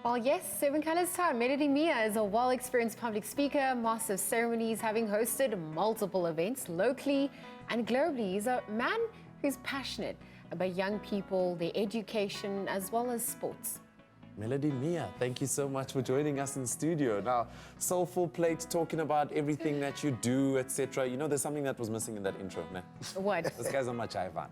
Well, yes, 7 Colors time. Melody Miya is a well-experienced public speaker, master of ceremonies, having hosted multiple events locally and globally. He's a man who's passionate about young people, their education, as well as sports. Melody Miya, thank you so much for joining us in studio. Now, Soulful Plate, talking about everything that you do, etc. You know, there's something that was missing in that intro, ne? What? This guy's on my Jaivan.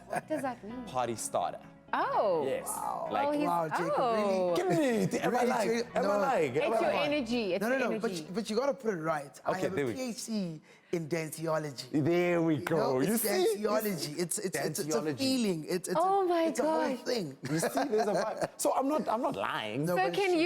What does that mean? Party starter. Oh. Yes. Wow. Like, Wow, Jacob, oh. give me, am I lying? Am I lying? It's your energy. It's No, your no, energy. but you got to put it right. Okay, I have a there we PhD in danceology. There we go. It's see? danceology. It's a Danceology. feeling. It's Oh my it's a whole God. thing. You see, there's a vibe. So I'm not lying. No, So but can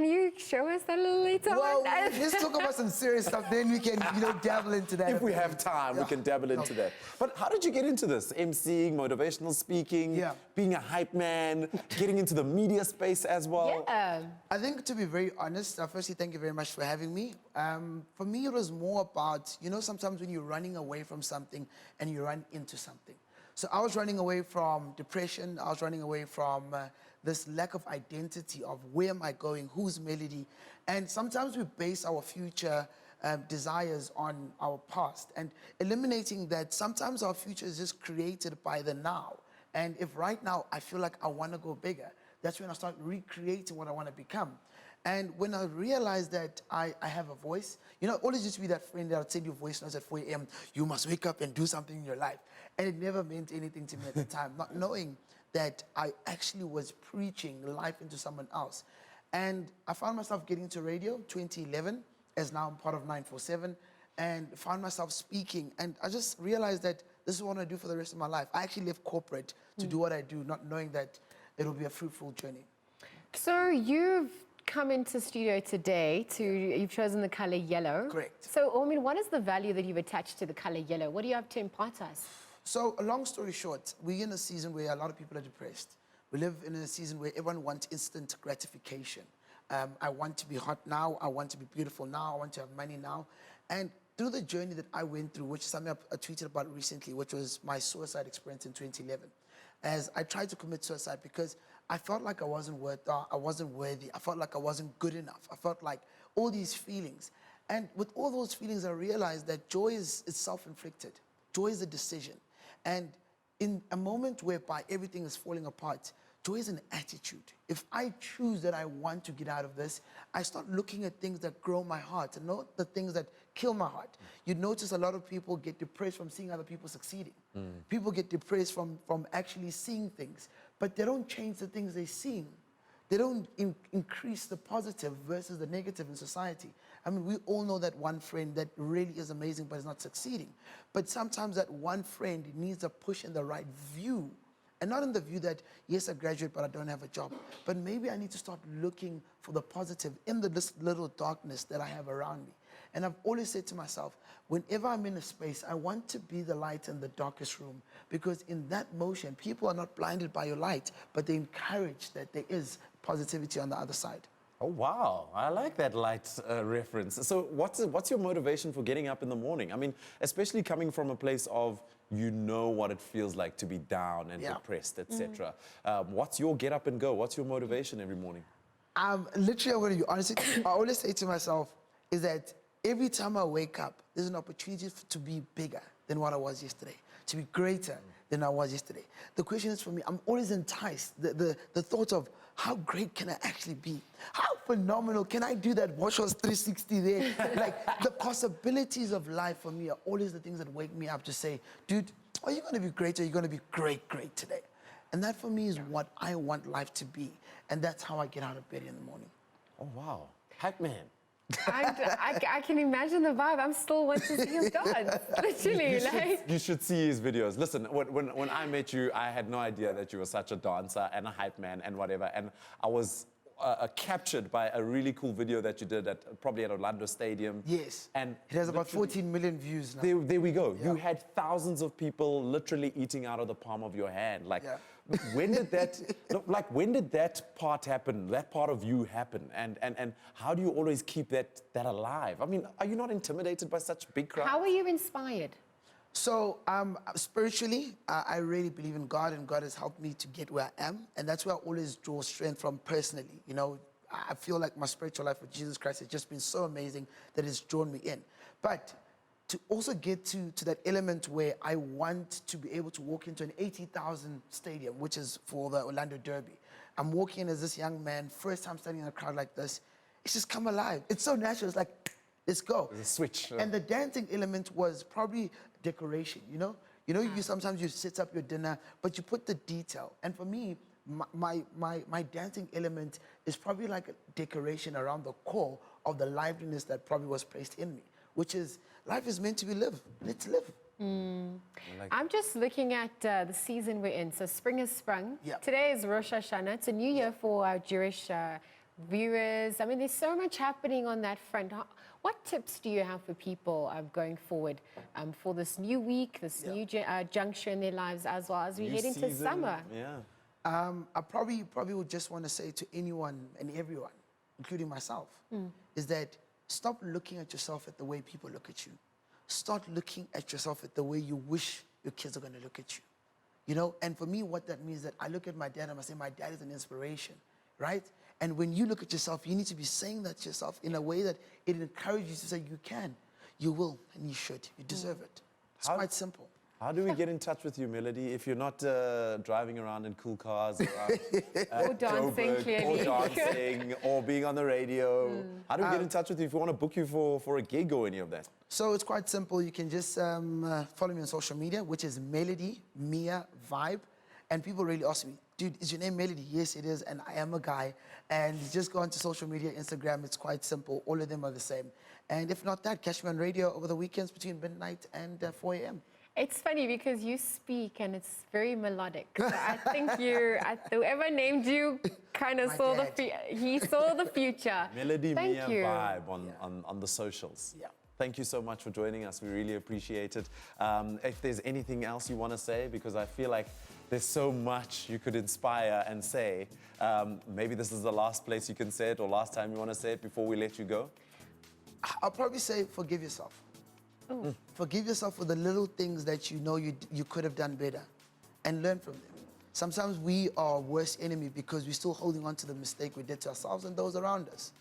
you show us that a little later Well, on? let's talk about some serious stuff. Then we can, dabble into that. If we have time, we can dabble into that. But how did you get into this? MCing, motivational speaking, being a hype man, getting into the media space as well? Yeah. I think, to be very honest, firstly, thank you very much for having me. For me, it was more about, sometimes when you're running away from something and you run into something. So I was running away from depression. I was running away from this lack of identity of where am I going, who's Melody. And sometimes we base our future desires on our past, and eliminating that sometimes our future is just created by the now. And if right now I feel like I want to go bigger, that's when I start recreating what I want to become. And when I realized that I have a voice, always used to be that friend that would send you voice notes at 4 a.m. You must wake up and do something in your life. And it never meant anything to me at the time, not knowing that I actually was preaching life into someone else. And I found myself getting to radio 2011, as now I'm part of 947, and found myself speaking. And I just realized that this is what I want to do for the rest of my life. I actually left corporate to do what I do, not knowing that it'll be a fruitful journey. So you've come into studio today you've chosen the color yellow. Correct. So, what is the value that you've attached to the color yellow? What do you have to impart to us? So, a long story short, we're in a season where a lot of people are depressed. We live in a season where everyone wants instant gratification. I want to be hot now, I want to be beautiful now, I want to have money now. And through the journey that I went through, which is something I tweeted about recently, which was my suicide experience in 2011, as I tried to commit suicide because I felt like I wasn't worthy, I felt like I wasn't good enough, I felt like all these feelings. And with all those feelings, I realized that joy is self-inflicted. Joy is a decision. And in a moment whereby everything is falling apart, joy is an attitude. If I choose that I want to get out of this, I start looking at things that grow my heart and not the things that kill my heart. You'd notice a lot of people get depressed from seeing other people succeeding. People get depressed from actually seeing things, but they don't change the things they're seeing. They don't increase the positive versus the negative in society. I mean, we all know that one friend that really is amazing but is not succeeding. But sometimes that one friend needs a push in the right view. And not in the view that, yes, I graduate, but I don't have a job. But maybe I need to start looking for the positive in this little darkness that I have around me. And I've always said to myself, whenever I'm in a space, I want to be the light in the darkest room. Because in that motion, people are not blinded by your light, but they're encouraged that there is positivity on the other side. Oh, wow. I like that light reference. So what's your motivation for getting up in the morning? I mean, especially coming from a place of what it feels like to be down and depressed, etc. What's your get up and go? What's your motivation every morning? Literally, I'm going to be honest with you. I always say to myself is that every time I wake up, there's an opportunity to be bigger than what I was yesterday, to be greater than I was yesterday. The question is for me, I'm always enticed. The thought of how great can I actually be? How phenomenal can I do that Watch was 360 there? Like, the possibilities of life for me are always the things that wake me up to say, dude, are you going to be great or are you going to be great today? And that for me is what I want life to be. And that's how I get out of bed in the morning. Oh, wow. Hype man. I can imagine the vibe. I'm still want to see him dance. Literally, you should see his videos. Listen, when I met you, I had no idea that you were such a dancer and a hype man and whatever. And I was captured by a really cool video that you did probably at Orlando Stadium. Yes. And it has about 14 million views now. There we go. Yeah. You had thousands of people literally eating out of the palm of your hand. Like, when did that part happen? That part of you happen? And how do you always keep that alive? I mean, are you not intimidated by such big crowds? How were you inspired? So spiritually, I really believe in God, and God has helped me to get where I am, and that's where I always draw strength from personally. You know, I feel like my spiritual life with Jesus Christ has just been so amazing that it's drawn me in. But to also get to that element where I want to be able to walk into an 80,000 stadium, which is for the Orlando Derby. I'm walking as this young man, first time standing in a crowd like this. It's just come alive. It's so natural. It's like, let's go. There's a switch. And the dancing element was probably decoration, you know? You know, you sometimes you set up your dinner, but you put the detail. And for me, my dancing element is probably like a decoration around the core of the liveliness that probably was placed in me, which is life is meant to be lived. Let's live. I'm just looking at the season we're in. So spring has sprung. Yep. Today is Rosh Hashanah. It's a new year for our Jewish viewers. I mean, there's so much happening on that front. What tips do you have for people going forward for this new week, this new juncture in their lives, as well as we head into season, summer? Yeah. I probably would just want to say to anyone and everyone, including myself, is that stop looking at yourself at the way people look at you. Start looking at yourself at the way you wish your kids are going to look at you. You know, and for me, what that means is that I look at my dad and I say, my dad is an inspiration, right? And when you look at yourself, you need to be saying that to yourself in a way that it encourages you to say, you can, you will, and you should. You deserve it. It's quite simple. How do we get in touch with you, Melody, if you're not driving around in cool cars around Or dancing, Joburg, clearly. or dancing, or being on the radio? How do we get in touch with you if we want to book you for a gig or any of that? So it's quite simple. You can just follow me on social media, which is Melody, Miya, Vibe. And people really ask me, dude, is your name Melody? Yes, it is, and I am a guy. And just go onto social media, Instagram, it's quite simple. All of them are the same. And if not that, catch me on radio over the weekends between midnight and 4 a.m. It's funny because you speak and it's very melodic. So I think whoever named you kind of My saw dad. he saw the future. Melody Thank Miya you. Vibe on the socials. Yeah. Thank you so much for joining us. We really appreciate it. If there's anything else you want to say, because I feel like there's so much you could inspire and say. Maybe this is the last place you can say it or last time you want to say it before we let you go. I'll probably say forgive yourself. Forgive yourself for the little things that you know you could have done better and learn from them. Sometimes we are our worst enemy because we're still holding on to the mistake we did to ourselves and those around us.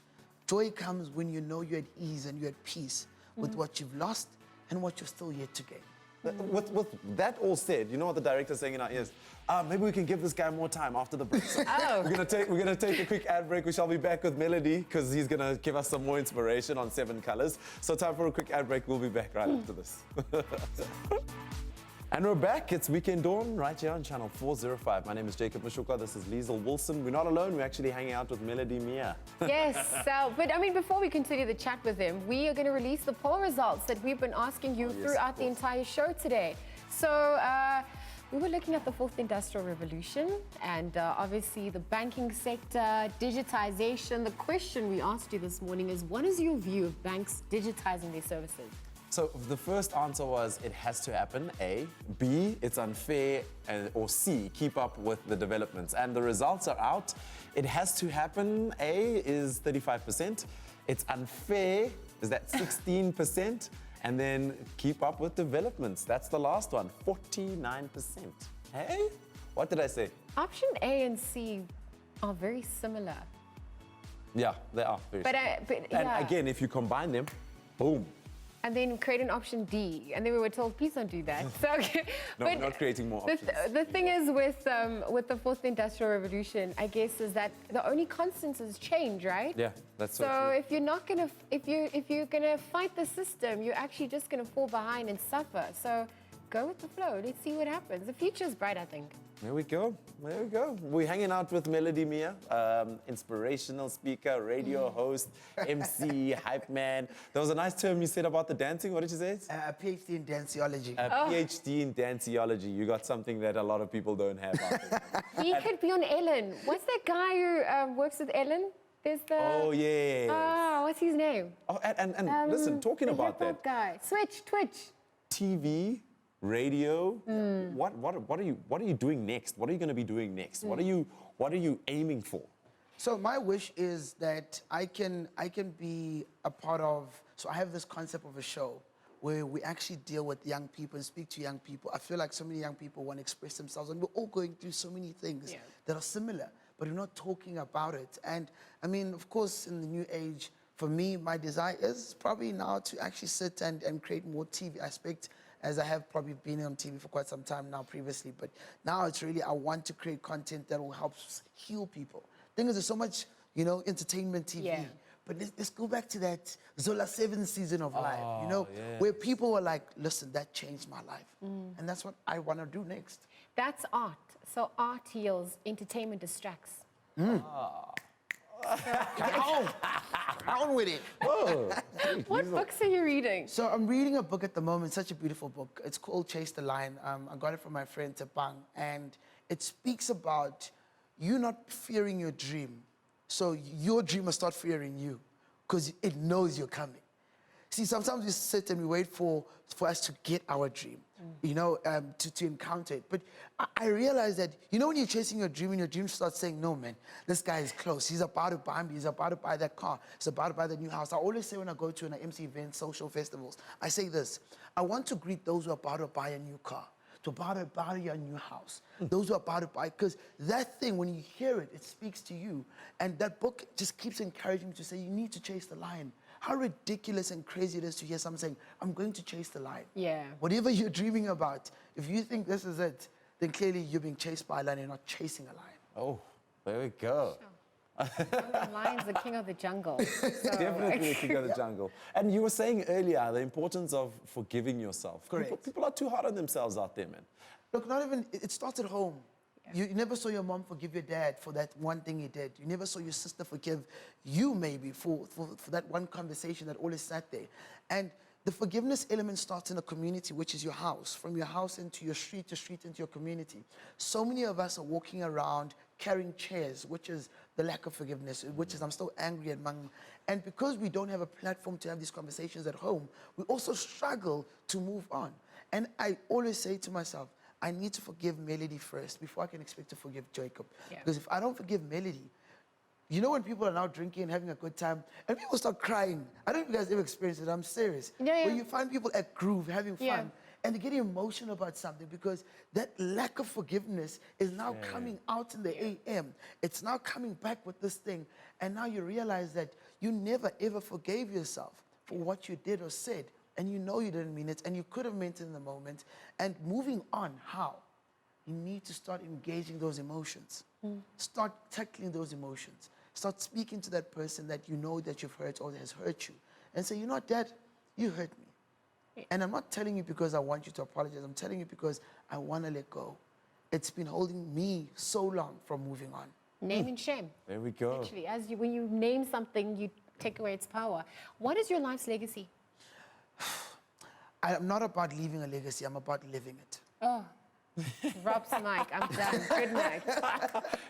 Joy comes when you know you're at ease and you're at peace with what you've lost and what you're still yet to gain. With that all said, you know what the director's saying in our ears? Maybe we can give this guy more time after the break. So we're gonna take a quick ad break. We shall be back with Melody because he's gonna give us some more inspiration on 7 colors. So time for a quick ad break. We'll be back right after this. And we're back. It's Weekend Dawn right here on Channel 405. My name is Jacob Mashuka. This is Liesl Wilson. We're not alone. We're actually hanging out with Melody Miya. Yes, but I mean, before we continue the chat with him, we are going to release the poll results that we've been asking you throughout the entire show today. So we were looking at the 4th Industrial Revolution and obviously the banking sector, digitization. The question we asked you this morning is, what is your view of banks digitizing their services? So the first answer was it has to happen, A. B, it's unfair, or C, keep up with the developments. And the results are out. It has to happen, A, is 35%. It's unfair, is that 16%. And then keep up with developments. That's the last one, 49%. Hey, what did I say? Option A and C are very similar. Yeah, they are very similar. And yeah. again, if you combine them, boom. And then create an option D. And then we were told, please don't do that. So, No, we're not creating more options. The thing is with the 4th Industrial Revolution, I guess, is that the only constant is change, right? Yeah, that's so So true. if you're not gonna, if you're gonna fight the system, you're actually just gonna fall behind and suffer. So go with the flow. Let's see what happens. The future's bright, I think. There we go. There we go. We're hanging out with Melody Miya, inspirational speaker, radio host, MC, hype man. There was a nice term you said about the dancing. What did you say? A PhD in danceology. A PhD in danceology. You got something that a lot of people don't have out there. He could be on Ellen. What's that guy who works with Ellen? There's the... Oh, yeah. Oh, what's his name? Oh, and listen, talking the about that, hip-hop guy. Twitch. TV, radio, what are you doing next? What are you going to be doing next? What are you aiming for? So my wish is that I can be a part of, so I have this concept of a show where we actually deal with young people and speak to young people. I feel like so many young people want to express themselves, and we're all going through so many things that are similar, but we're not talking about it. And I mean, of course, in the new age, for me, my desire is probably now to actually sit and create more TV aspect, as I have probably been on TV for quite some time now previously. But now it's really, I want to create content that will help heal people. Thing is, there's so much, you know, entertainment TV. Yeah. But let's go back to that Zola 7 season of life, you know, where people were like, listen, that changed my life. And that's what I want to do next. That's art. So art heals, entertainment distracts. On with it. What books are you reading? So I'm reading a book at the moment, such a beautiful book. It's called Chase the Lion. I got it from my friend Tepang, and it speaks about you not fearing your dream. So your dream must start fearing you, because it knows you're coming. See, sometimes we sit and we wait for us to get our dream, you know, to encounter it. But I realize that, you know, when you're chasing your dream and your dream starts saying, no, man, this guy is close. He's about to buy me. He's about to buy that car. He's about to buy the new house. I always say when I go to an MC events, social festivals, I say this: I want to greet those who are about to buy a new car, to about to buy a new house, those who are about to buy, because that thing, when you hear it, it speaks to you. And that book just keeps encouraging me to say, you need to chase the lion. How ridiculous and crazy it is to hear someone saying, I'm going to chase the lion. Yeah. Whatever you're dreaming about, if you think this is it, then clearly you're being chased by a lion, you're not chasing a lion. Oh, there we go. The lion's the king of the jungle. So, Definitely the king of the jungle. And you were saying earlier the importance of forgiving yourself. Correct. People are too hard on themselves out there, man. Look, not even, it starts at home. You never saw your mom forgive your dad for that one thing he did. You never saw your sister forgive you, maybe, for that one conversation that always sat there. And the forgiveness element starts in a community, which is your house. From your house into your street into your community. So many of us are walking around carrying chairs, which is the lack of forgiveness, which is I'm still angry at Mang. And because we don't have a platform to have these conversations at home, we also struggle to move on. And I always say to myself, I need to forgive Melody first before I can expect to forgive Jacob. Because if I don't forgive Melody, you know when people are now drinking and having a good time, and people start crying. I don't know if you guys ever experienced it, I'm serious. When you find people at groove, having fun, and they're getting emotional about something because that lack of forgiveness is now coming out in the AM. It's now coming back with this thing. And now you realize that you never ever forgave yourself for what you did or said. And you know you didn't mean it, and you could have meant it in the moment. And moving on, how? You need to start engaging those emotions. Start tackling those emotions. Start speaking to that person that you know that you've hurt or that has hurt you. And say, you know what, Dad, you hurt me. And I'm not telling you because I want you to apologize. I'm telling you because I want to let go. It's been holding me so long from moving on. Name and shame. There we go. Actually, when you name something, you take away its power. What is your life's legacy? I'm not about leaving a legacy. I'm about living it. Oh, Rob's mic. I'm done. Good night.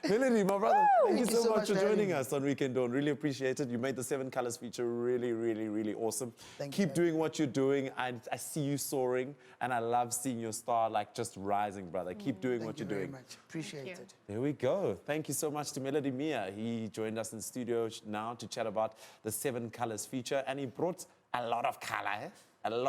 Melody, my brother, thank you so much for having joining me. us on Weekend Dawn. Really appreciate it. You made the 7 Colors feature really, really, really awesome. Thank you. Keep doing what you're doing. I see you soaring, and I love seeing your star like just rising, brother. Keep doing what you're doing. Thank you very much. Appreciate it. There we go. Thank you so much to Melody Miya. He joined us in the studio now to chat about the 7 Colors feature, and he brought a lot of color, a lot.